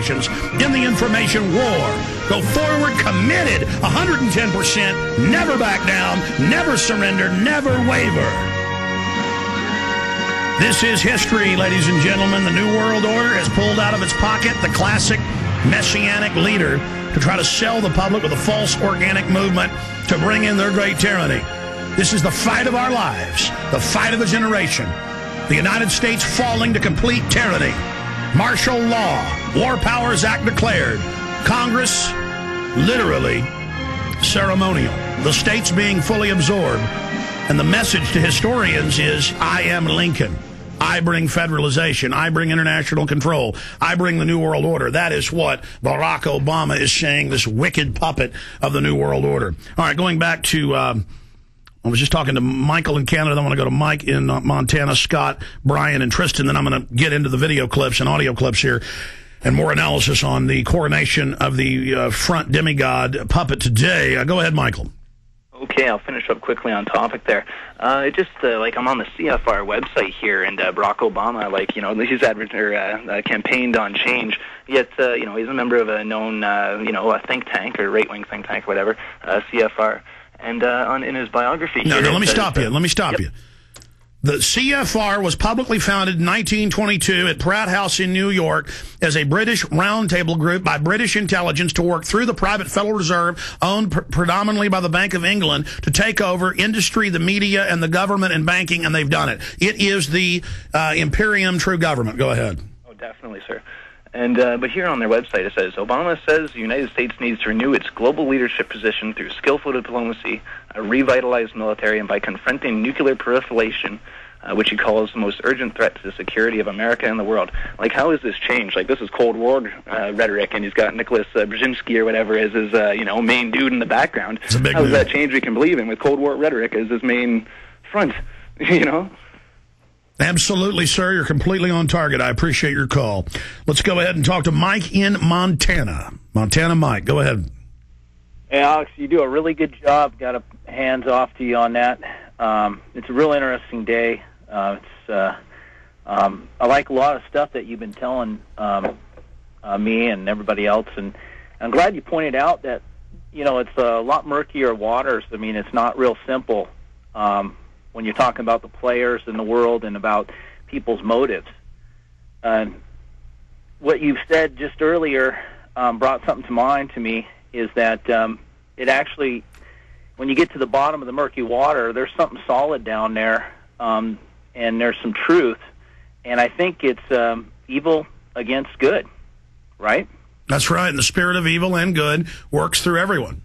organizations in the information war. Go forward, committed, 110%, never back down, never surrender, never waver. This is history, ladies and gentlemen. The New World Order has pulled out of its pocket the classic messianic leader to try to sell the public with a false organic movement to bring in their great tyranny. This is the fight of our lives, the fight of a generation. The United States falling to complete tyranny. Martial law, War Powers Act declared. Congress, literally, ceremonial. The states being fully absorbed. And the message to historians is, I am Lincoln. I bring federalization. I bring international control. I bring the New World Order. That is what Barack Obama is saying, this wicked puppet of the New World Order. All right, going back to, I was just talking to Michael in Canada. I want to go to Mike in Montana, Scott, Brian, and Tristan. Then I'm going to get into the video clips and audio clips here and more analysis on the coronation of the front demigod puppet today. Go ahead, Michael. Okay, I'll finish up quickly on topic there. Like I'm on the CFR website here, and Barack Obama, he's campaigned on change. Yet, he's a member of a known, a think tank or right-wing think tank, whatever, CFR. And in his biography, let me stop you. The CFR was publicly founded in 1922 at Pratt House in New York as a British roundtable group by British intelligence to work through the private Federal Reserve, owned predominantly by the Bank of England, to take over industry, the media, and the government and banking, and they've done it. It is the Imperium true government. Go ahead. Oh, definitely, sir. And but here on their website it says, Obama says the United States needs to renew its global leadership position through skillful diplomacy, a revitalized military, and by confronting nuclear proliferation, which he calls the most urgent threat to the security of America and the world. Like, how has this changed? Like, this is Cold War rhetoric, and he's got Nicholas Brzezinski or whatever as his main dude in the background. It's a big how move. Is that change we can believe in with Cold War rhetoric as his main front? Absolutely, sir. You're completely on target. I appreciate your call. Let's go ahead and talk to Mike in Montana. Montana Mike, go ahead. Hey, Alex, you do a really good job. Got a hands off to you on that. It's a real interesting day. I like a lot of stuff that you've been telling me and everybody else, and I'm glad you pointed out that, it's a lot murkier waters. I mean, it's not real simple when you're talking about the players in the world and about people's motives. What you've said just earlier brought something to mind to me, is that it actually, when you get to the bottom of the murky water, there's something solid down there, and there's some truth, and I think it's evil against good, right? That's right, and the spirit of evil and good works through everyone.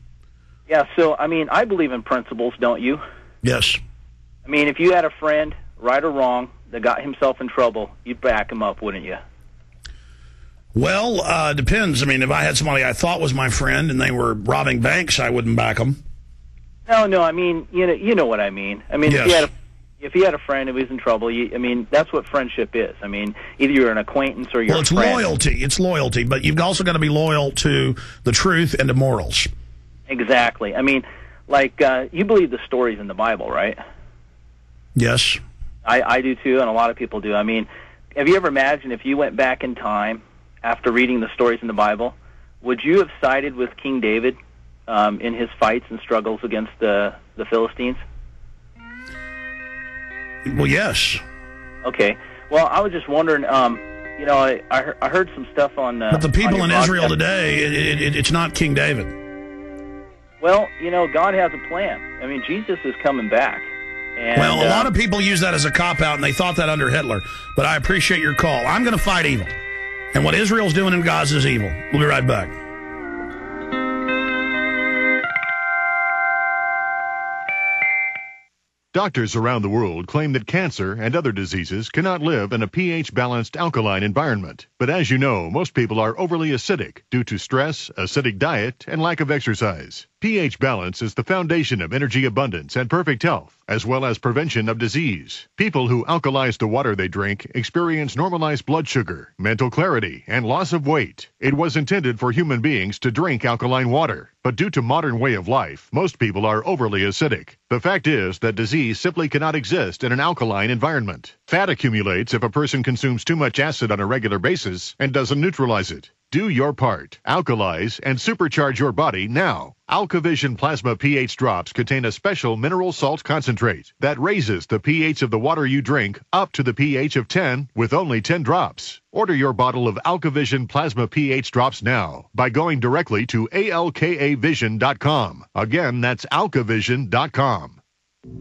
Yeah, so, I mean, I believe in principles, don't you? Yes. I mean, if you had a friend, right or wrong, that got himself in trouble, you'd back him up, wouldn't you? Well, depends. I mean, if I had somebody I thought was my friend and they were robbing banks, I wouldn't back them. No, I mean, you know what I mean. I mean, yes. If you had a friend who was in trouble, I mean, that's what friendship is. I mean, either you're an acquaintance or you're a friend. Well, it's loyalty, but you've also got to be loyal to the truth and to morals. Exactly. I mean, like, you believe the stories in the Bible, right? Yes. I do too, and a lot of people do. I mean, have you ever imagined if you went back in time after reading the stories in the Bible, would you have sided with King David in his fights and struggles against the Philistines? Well, yes. Okay. Well, I was just wondering, I heard some stuff on... but the people in Israel today, it's not King David. Well, God has a plan. I mean, Jesus is coming back. And, well, a lot of people use that as a cop-out, and they thought that under Hitler. But I appreciate your call. I'm going to fight evil. And what Israel's doing in Gaza is evil. We'll be right back. Doctors around the world claim that cancer and other diseases cannot live in a pH-balanced alkaline environment. But as you know, most people are overly acidic due to stress, acidic diet, and lack of exercise. pH balance is the foundation of energy abundance and perfect health, as well as prevention of disease. People who alkalize the water they drink experience normalized blood sugar, mental clarity, and loss of weight. It was intended for human beings to drink alkaline water, but due to modern way of life, most people are overly acidic. The fact is that disease simply cannot exist in an alkaline environment. Fat accumulates if a person consumes too much acid on a regular basis and doesn't neutralize it. Do your part. Alkalize and supercharge your body now. AlkaVision Plasma pH drops contain a special mineral salt concentrate that raises the pH of the water you drink up to the pH of 10 with only 10 drops. Order your bottle of AlkaVision Plasma pH drops now by going directly to alkavision.com. Again, that's alkavision.com.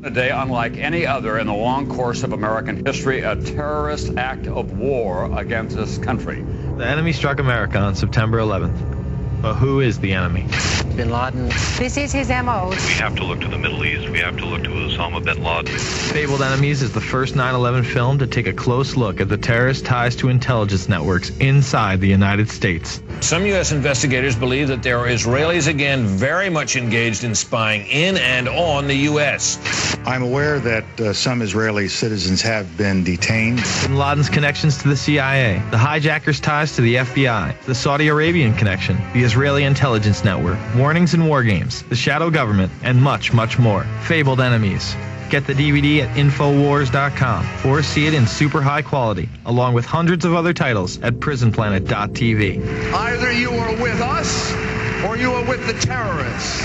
A day unlike any other in the long course of American history, a terrorist act of war against this country. The enemy struck America on September 11th. But who is the enemy? Bin Laden. This is his M.O. We have to look to the Middle East. We have to look to Osama bin Laden. Fabled Enemies is the first 9/11 film to take a close look at the terrorist ties to intelligence networks inside the United States. Some U.S. investigators believe that there are Israelis again very much engaged in spying in and on the U.S. I'm aware that some Israeli citizens have been detained. Bin Laden's connections to the CIA, the hijackers' ties to the FBI, the Saudi Arabian connection, the Israeli intelligence network, warnings and war games, the shadow government, and much, much more. Fabled Enemies. Get the DVD at Infowars.com or see it in super high quality, along with hundreds of other titles at PrisonPlanet.tv. Either you are with us or you are with the terrorists.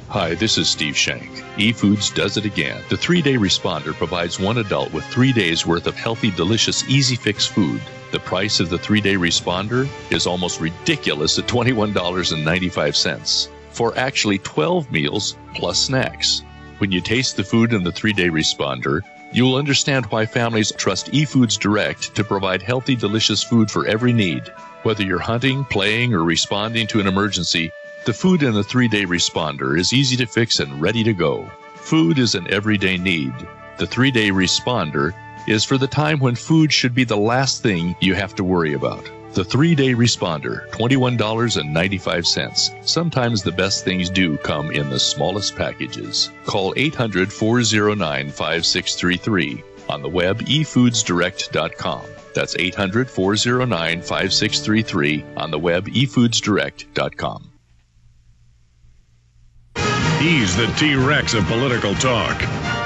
Hi, this is Steve Shank. eFoods does it again. The 3-Day Responder provides one adult with 3 days worth of healthy, delicious, easy fix food. The price of the 3-Day Responder is almost ridiculous at $21.95 for actually 12 meals plus snacks. When you taste the food in the 3-Day Responder, you'll understand why families trust eFoods Direct to provide healthy, delicious food for every need. Whether you're hunting, playing, or responding to an emergency, the food in the 3-Day Responder is easy to fix and ready to go. Food is an everyday need. The 3-Day Responder is for the time when food should be the last thing you have to worry about. The 3-Day Responder, $21.95. Sometimes the best things do come in the smallest packages. Call 800-409-5633. On the web, efoodsdirect.com. That's 800-409-5633. On the web, efoodsdirect.com. He's the T-Rex of political talk.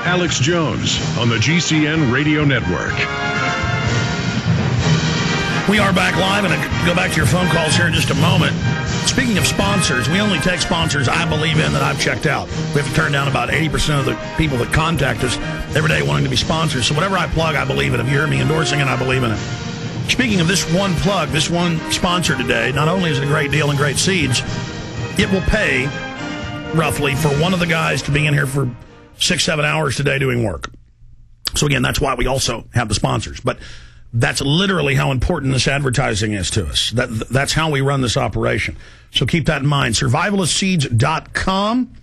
Alex Jones on the GCN Radio Network. We are back live, and I'll go back to your phone calls here in just a moment. Speaking of sponsors, we only take sponsors I believe in that I've checked out. We have to turn down about 80% of the people that contact us every day wanting to be sponsors. So whatever I plug, I believe in. If you hear me endorsing it, I believe in it. Speaking of this one plug, this one sponsor today, not only is it a great deal and great seeds, it will pay roughly for one of the guys to be in here for 6-7 hours today doing work. So again, that's why we also have the sponsors. But that's literally how important this advertising is to us. That's how we run this operation. So keep that in mind. Survivalistseeds.com.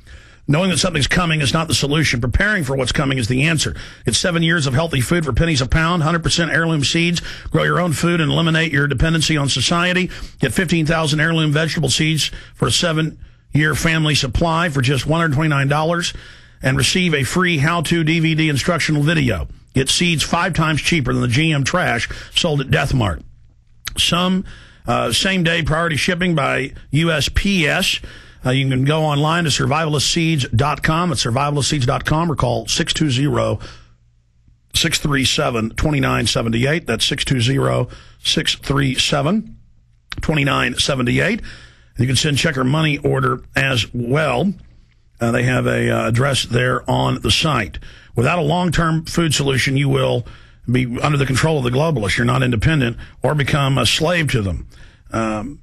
Knowing that something's coming is not the solution. Preparing for what's coming is the answer. It's 7 years of healthy food for pennies a pound, 100% heirloom seeds. Grow your own food and eliminate your dependency on society. Get 15,000 heirloom vegetable seeds for a 7-year family supply for just $129. And receive a free how-to DVD instructional video. Get seeds 5 times cheaper than the GM trash sold at Death Mart. Some same-day priority shipping by USPS. You can go online to survivalistseeds.com. At survivalistseeds.com or call 620-637-2978. That's 620-637-2978. You can send check or money order as well. They have a address there on the site. Without a long-term food solution, you will be under the control of the globalists. You're not independent or become a slave to them.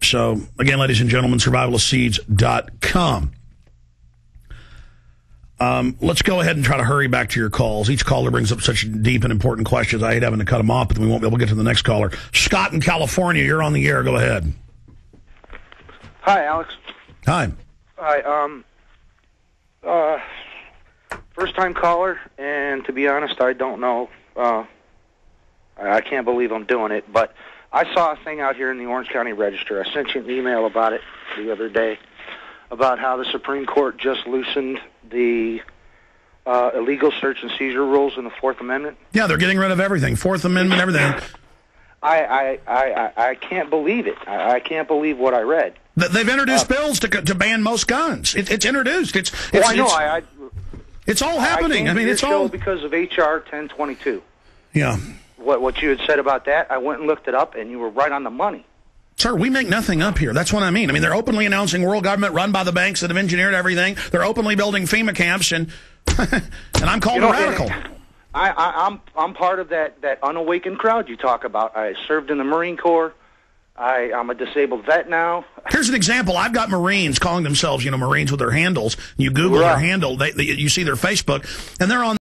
So, again, ladies and gentlemen, survivalistseeds.com. Let's go ahead and try to hurry back to your calls. Each caller brings up such deep and important questions. I hate having to cut them off, but we won't be able to get to the next caller. Scott in California, you're on the air. Go ahead. Hi, Alex. Hi. Hi. First-time caller, and to be honest, I don't know. I can't believe I'm doing it, but I saw a thing out here in the Orange County Register. I sent you an email about it the other day, about how the Supreme Court just loosened the illegal search and seizure rules in the Fourth Amendment. Yeah, they're getting rid of everything. Fourth Amendment, everything. I can't believe it. I can't believe what I read. They've introduced bills to ban most guns. It's introduced. It's all happening. I mean, it's all because of H.R. 1022. Yeah. What you had said about that, I went and looked it up, and you were right on the money. Sir, we make nothing up here. That's what I mean. I mean, they're openly announcing world government run by the banks that have engineered everything. They're openly building FEMA camps, and I'm called a radical. I'm part of that unawakened crowd you talk about. I served in the Marine Corps. I'm a disabled vet now. Here's an example. I've got Marines calling themselves, Marines with their handles. You Google their handle, you see their Facebook, and they're on